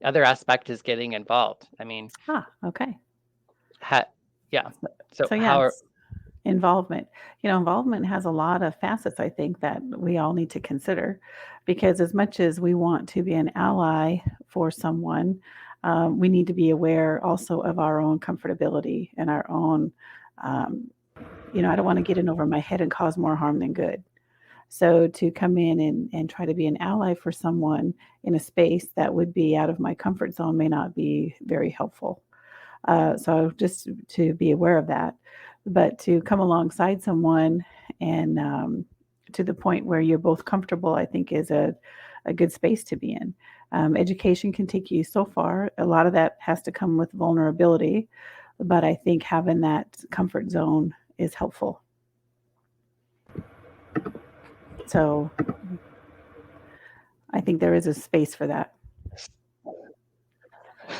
other aspect is getting involved. I mean, Okay. ha- yeah. So, So so how are, yes, involvement. Involvement has a lot of facets, I think, that we all need to consider, because as much as we want to be an ally for someone, we need to be aware also of our own comfortability and our own. Um, I don't want to get in over my head and cause more harm than good. So to come in and try to be an ally for someone in a space that would be out of my comfort zone may not be very helpful. So just to be aware of that, but to come alongside someone and to the point where you're both comfortable, I think is a good space to be in. Education can take you so far. A lot of that has to come with vulnerability, but I think having that comfort zone is helpful. So I think there is a space for that,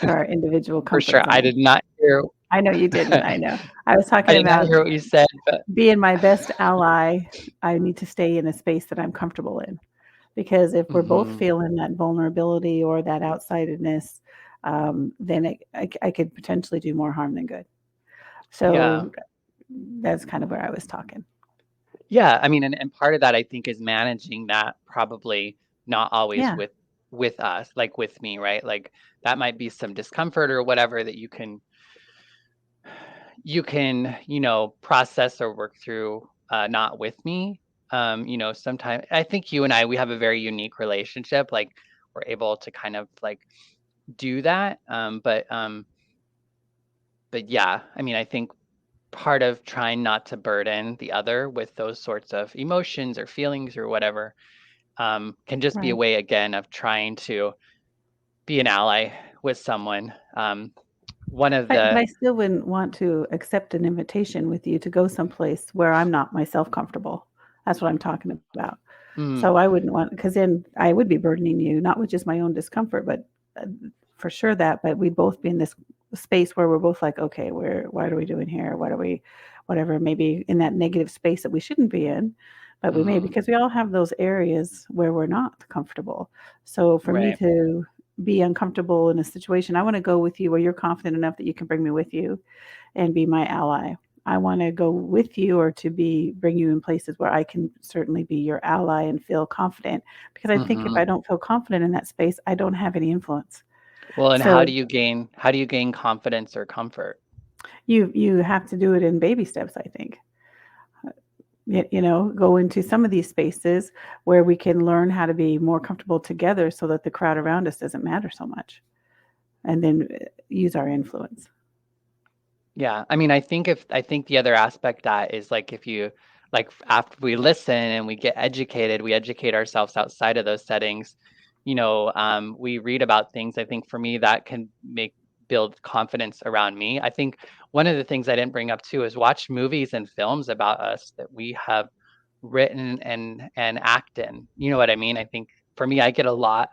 for our individual for sure? comfort zone. I know you didn't. I know. I was I talking did not about hear what you said, but being my best ally. I need to stay in a space that I'm comfortable in. Because if we're both mhm. feeling that vulnerability or that outsidedness, then I could potentially do more harm than good. Yeah. So that's kind of where I was talking. Yeah, I mean, and part of that I think is managing that, probably not always Yeah, with us, like with me, right? Like that might be some discomfort or whatever that you can, process or work through, not with me. Sometimes I think you and I, we have a very unique relationship. Like we're able to kind of like do that. But yeah, I mean, I think part of trying not to burden the other with those sorts of emotions or feelings or whatever, can just be a right. way again of trying to be an ally with someone. One of But the I still wouldn't want to accept an invitation with you to go someplace where I'm not myself comfortable. That's what I'm talking about. So I mm, wouldn't want, because then I would be burdening you, not with just my own discomfort, but uh, for sure that, but we'd both be in this space where we're both like, okay, what are we doing here? What are we, whatever, maybe in that negative space that we shouldn't be in, but we may, mhm, because we all have those areas where we're not comfortable. So for me right. to be uncomfortable in a situation, I want to go with you where you're confident enough that you can bring me with you and be my ally. I want to go with you or to be bring you in places where I can certainly be your ally and feel confident, because I think if I Mhm. don't feel confident in that space, I don't have any influence. Well, and So how do you gain confidence or comfort? you have to do it in baby steps, I think. Go into some of these spaces where we can learn how to be more comfortable together so that the crowd around us doesn't matter so much, and then use our influence. Yeah, I mean, I think the other aspect that is like if you like after we listen and we get educated, we educate ourselves outside of those settings. We read about things. I think for me that can make build confidence around me. I think one of the things I didn't bring up too is watch movies and films about us that we have written and act in. You know what I mean? I think for me, I get a lot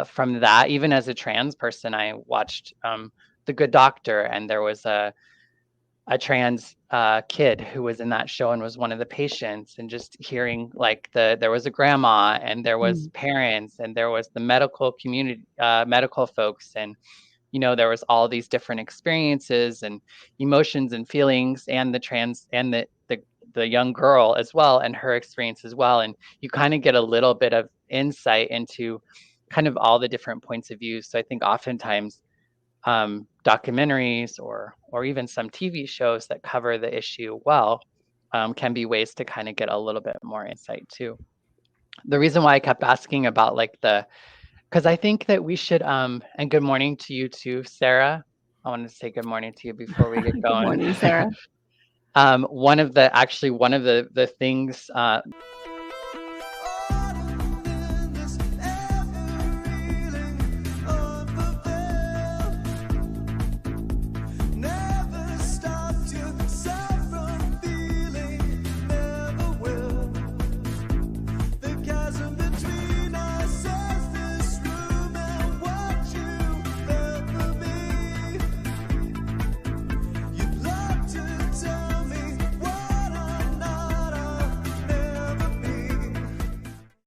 from that. Even as a trans person, I watched The Good Doctor, and there was a trans kid who was in that show and was one of the patients, and just hearing like there was a grandma and there was Mm. parents and there was the medical community, medical folks, and there was all these different experiences and emotions and feelings, and the trans and the young girl as well, and her experience as well, and you kind of get a little bit of insight into kind of all the different points of view. So I think oftentimes documentaries or even some TV shows that cover the issue well, can be ways to kind of get a little bit more insight too. The reason why I kept asking about like because I think that we should, and good morning to you too, Sarah. I wanted to say good morning to you before we get Good going. morning, Sarah. One of the things